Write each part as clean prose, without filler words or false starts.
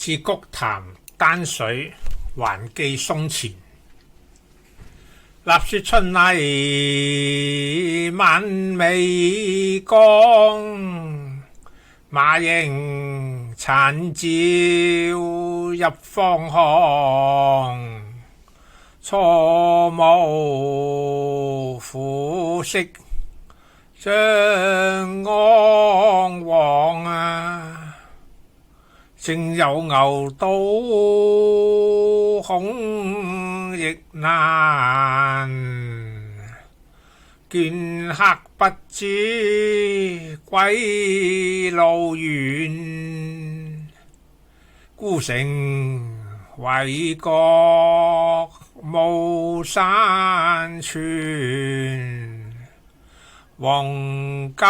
自菊潭丹水還記松前，立雪春泥晚未光，馬迎殘照入芳巷。初暮苦色將安黃，正有牛刀恐亦難，倦客不知歸路遠，孤城為國無山川，黃金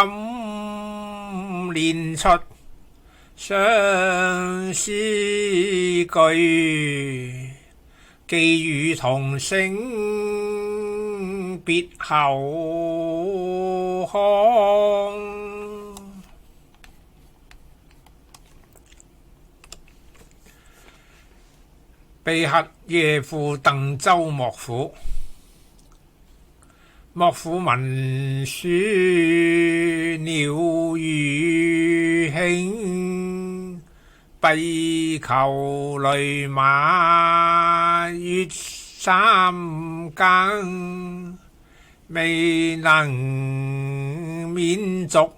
煉出相思句，寄與同聲別後康。被核夜赴鄧州幕府，幕府文書鳥羽興，閉求雷馬越三更，未能免族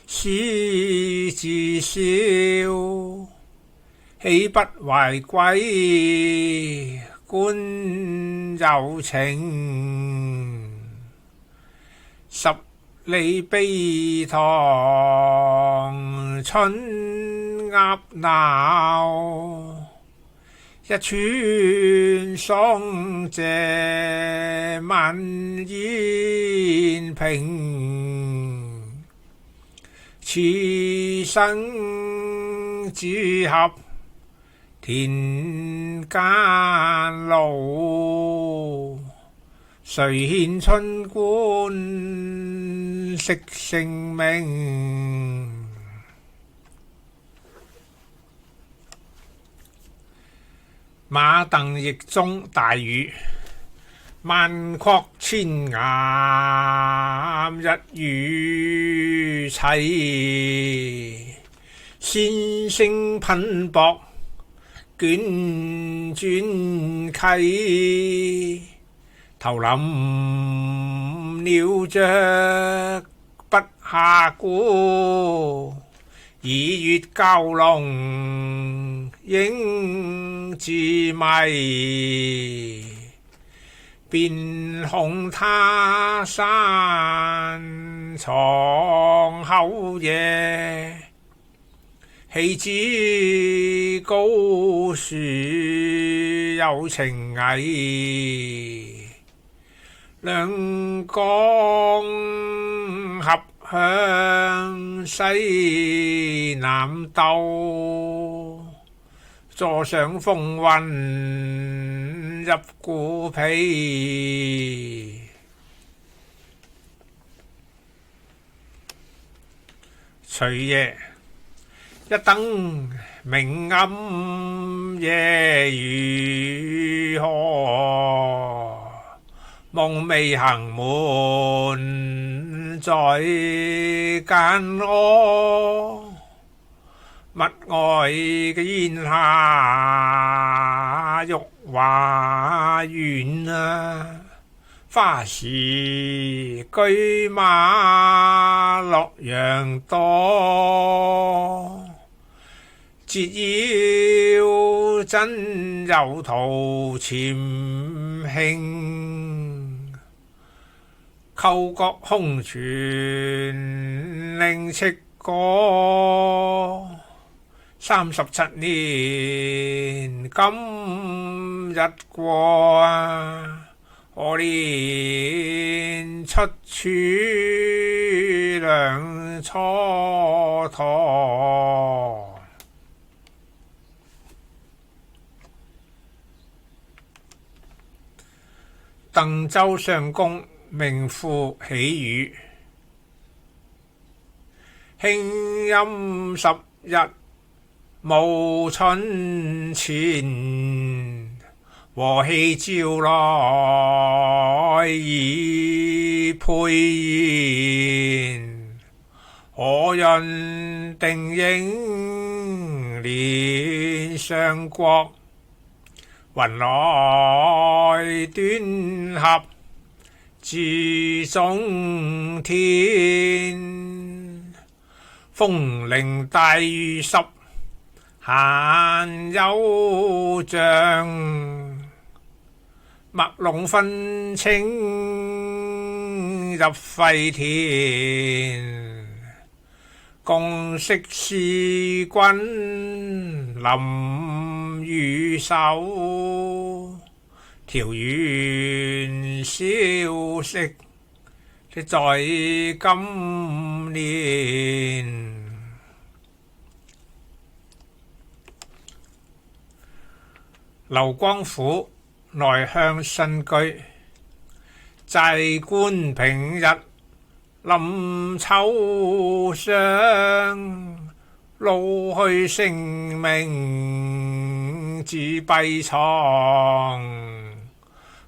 思自消，豈不懷歸官有情，十里悲愴春鴨鬧，一川桑謝萬煙平，此生只合田間路，誰獻春官惜性命。馬鄧譯中大雨，萬壑千岩一與齊，先聲噴薄卷轉溪，投林鳥雀不下顧，以月交龍應自迷，便恐他山藏後野，豈知高樹有情誼，兩江合向西南鬥，坐上風雲入孤皮。隨夜一燈明暗夜如何，夢寐行門在間柯，密外嘅煙霞玉華園啊，花時車馬洛陽多，折腰真有陶潛興，叩角空傳令戚歌，37年今日過啊，可憐出處糧蹉跎。鄧州相公命父喜雨，慶陰10日暮春前，和氣照來已沛然。何人定影連上國？雲來端合至中天。風鈴大雨濕，閒幽將。麥壟分清入沸田。共識思君臨御守，調元消息在今年。劉光甫內鄉新居，祭官平日臨秋霜。老去性命自閉藏，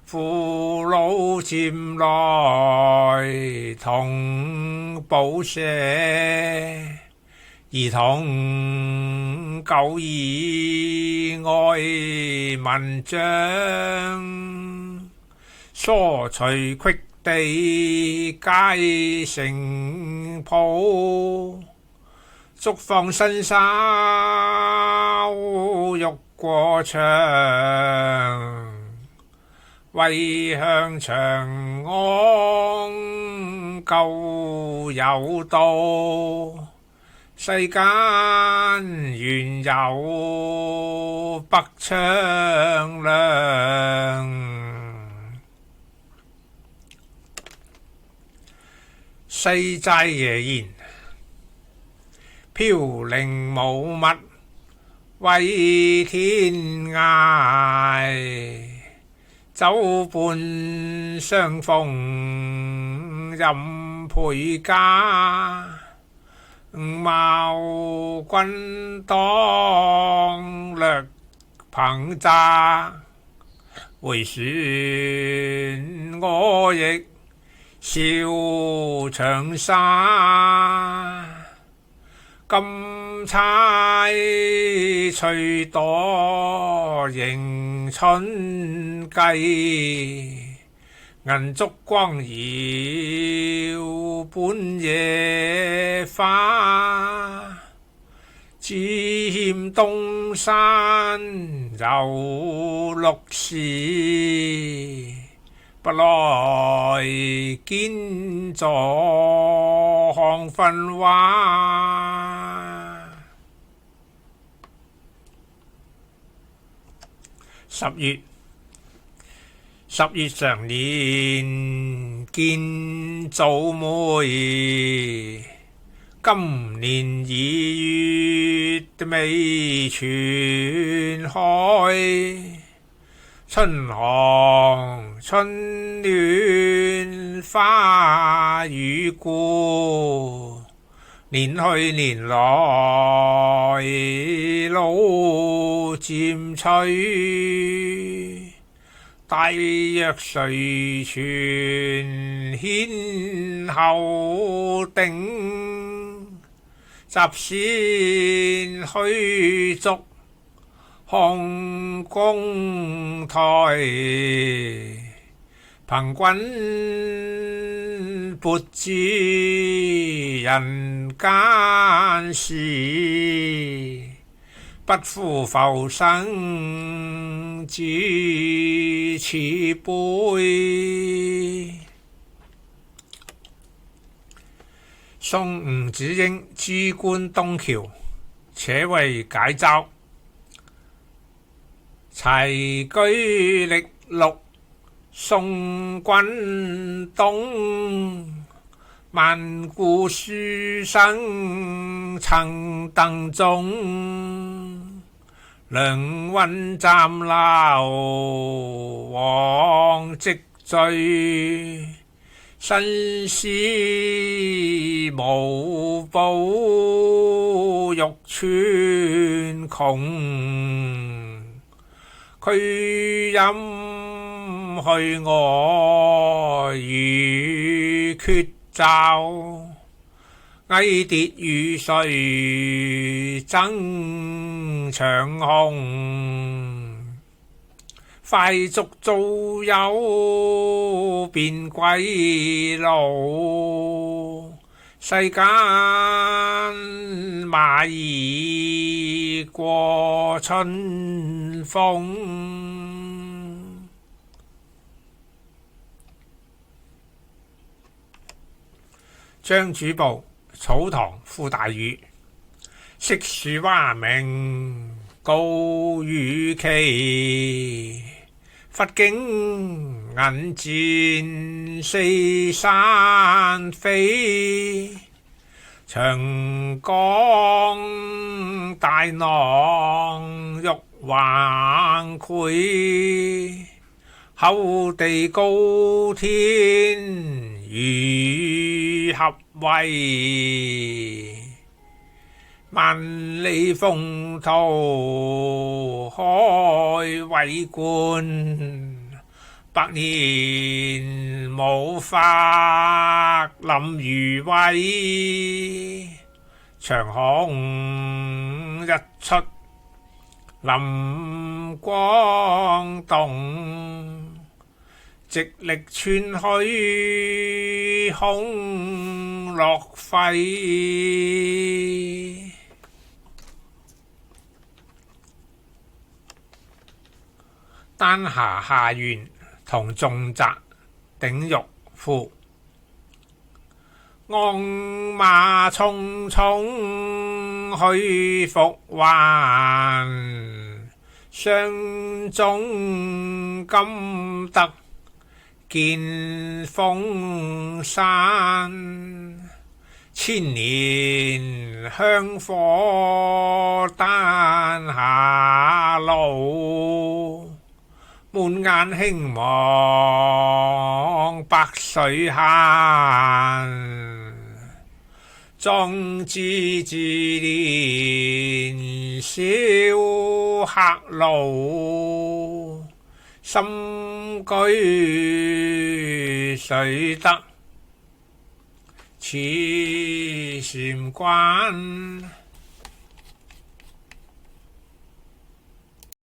父老漸來同補寫。兒童久已愛文章，疏隨隙地皆成譜。逐放新衫欲過牆，為向長安舊有道。世間原有北窗亮。西齋夜宴，飄零無物為天涯。酒伴相逢飲倍家。茅君當略烹炸，回旋我亦笑長沙。金釵翠朵迎春計，銀燭光耀半夜花。只欠東山有綠士，不來見坐看訓話。十月常年見祖妹，今年2月未傳開。春寒春暖花雨故，年去年來老漸催。大約誰傳纖後定，雜線虛續看公台。憑君撥知人間事，不負浮生至此輩。宋吳子英諸官東橋，且為解嘲。齊居歷錄宋君東，萬古書生曾鄧宗。梁溫暫留往積聚，身思無寶玉川窮，俱飲去我如決驟。蟻跌雨碎爭長空，快速早有便歸路。世間馬兒過春風。張主簿草堂傅大禹，昔樹蛙鳴高與期，佛經銀箭四山飛。長江大浪欲橫潰，厚地高天與合圍。萬里風濤開為觀，百年無法臨如威。長空日出臨光動，直力穿虛空落輝。丹霞下元同重澤鼎玉賦。鞍馬匆匆去復還，相中今得見峰山。千年香火丹霞路，滿眼興望百水閒。壯志自憐小客路，深居水得似禪關。